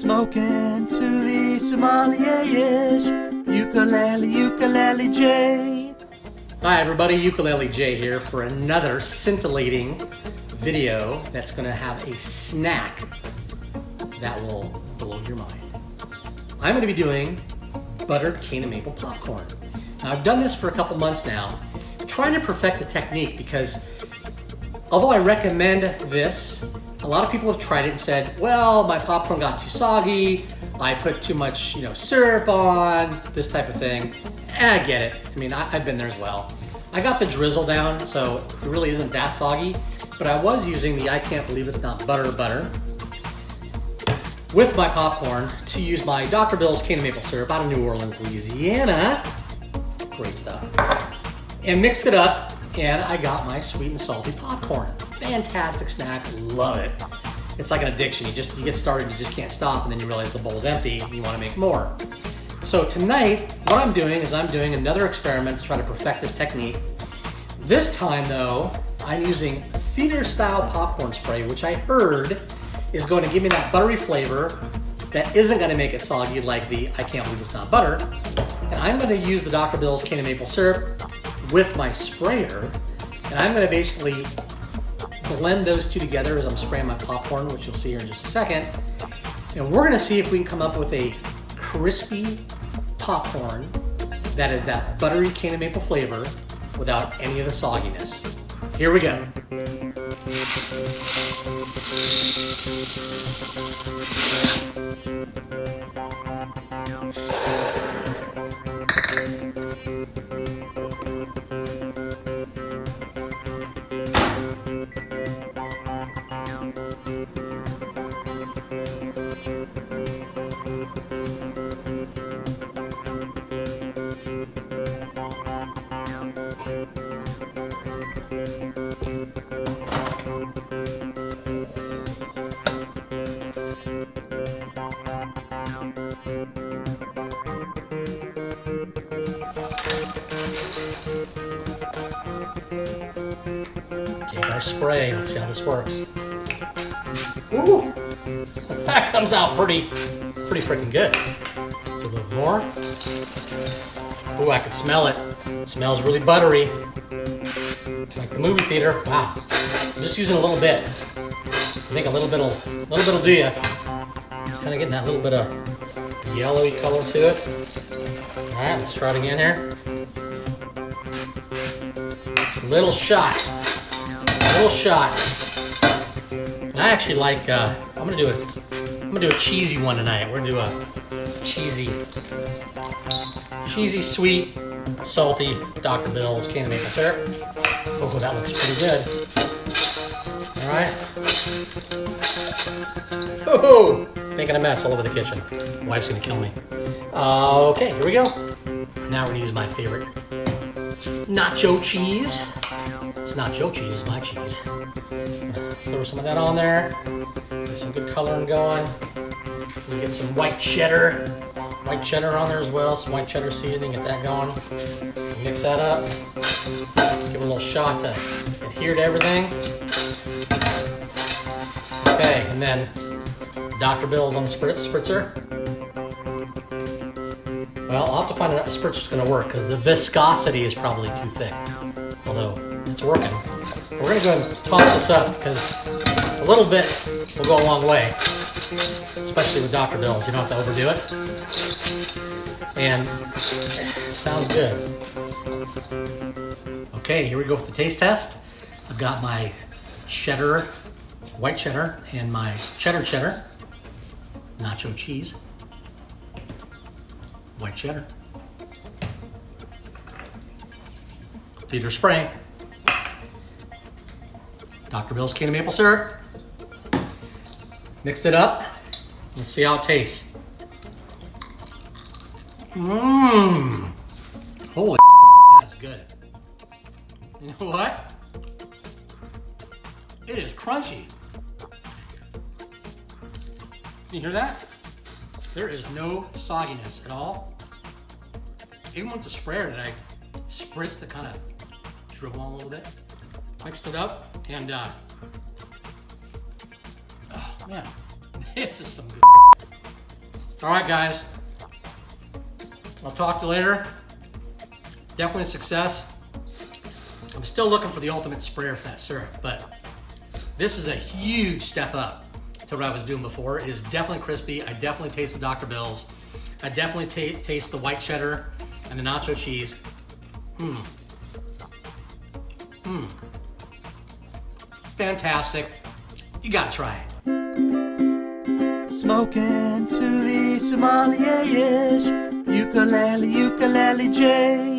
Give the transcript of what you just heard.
Smoking Suli sommelier-ish. Ukulele J. Hi everybody, Ukulele J here for another scintillating video that's going to have a snack that will blow your mind. I'm going to be doing buttered cane and maple popcorn. Now I've done this for a couple months now, trying to perfect the technique because although I recommend this, a lot of people have tried it and said, well, my popcorn got too soggy, I put too much syrup on, this type of thing. And I get it. I mean, I've been there as well. I got the drizzle down, so it really isn't that soggy, but I was using the I can't believe it's not butter with my popcorn to use my Dr. Bill's cane and maple syrup out of New Orleans, Louisiana. Great stuff. And mixed it up, and I got my sweet and salty popcorn. Fantastic snack, love it. It's like an addiction. You get started, you just can't stop, and then you realize the bowl's empty and you want to make more. So tonight, what I'm doing is I'm doing another experiment to try to perfect this technique. This time though, I'm using theater-style popcorn spray, which I heard is going to give me that buttery flavor that isn't going to make it soggy like the I can't believe it's not butter. And I'm going to use the Dr. Bill's cane and maple syrup with my sprayer, and I'm going to basically blend those two together as I'm spraying my popcorn, which you'll see here in just a second. And we're going to see if we can come up with a crispy popcorn that is that buttery cane and maple flavor without any of the sogginess. Here we go. Take our spray, let's see how this works. Ooh, that comes out pretty freaking good. Let's do a little more. Ooh, I can smell it. It smells really buttery. Like the movie theater. Wow. I'm just using a little bit. I think a little bit'll do ya. Kind of getting that little bit of yellowy color to it. All right, let's try it again here. Just a little shot. I actually like. I'm gonna do a cheesy one tonight. We're gonna do a cheesy, sweet, salty Dr. Bill's cane and maple syrup. Oh, that looks pretty good. All right. Oh, making a mess all over the kitchen. Wife's gonna kill me. Okay, here we go. Now we're gonna use my favorite nacho cheese. It's nacho cheese, it's my cheese. Throw some of that on there. Get some good coloring going. We get some white cheddar on there as well. Some white cheddar seasoning, get that going. Mix that up. Give it a little shot to adhere to everything. Okay, and then Dr. Bill's on the spritzer. Well, I'll have to find a spritzer that's going to work because the viscosity is probably too thick. Although it's working. We're going to go ahead and toss this up because a little bit will go a long way, especially with Dr. Bill's. You don't have to overdo it. And it sounds good. Okay, here we go with the taste test. I've got my cheddar, white cheddar, and my cheddar, nacho cheese, white cheddar, theater spray, Dr. Bill's cane and maple syrup. Mixed it up. Let's see how it tastes. Mmm. Holy that's good. You know what? It is crunchy. Can you hear that? There is no sogginess at all. Even with the sprayer that I spritzed to kind of dribble on a little bit. Mixed it up, and oh man, this is some good. All right, guys. I'll talk to you later. Definitely a success. I'm still looking for the ultimate sprayer for that syrup, but this is a huge step up to what I was doing before. It is definitely crispy. I definitely taste the Dr. Bill's. I definitely taste the white cheddar and the nacho cheese. Fantastic. You gotta try it. Smoking to the sommelier-ish. Ukulele, ukulele J.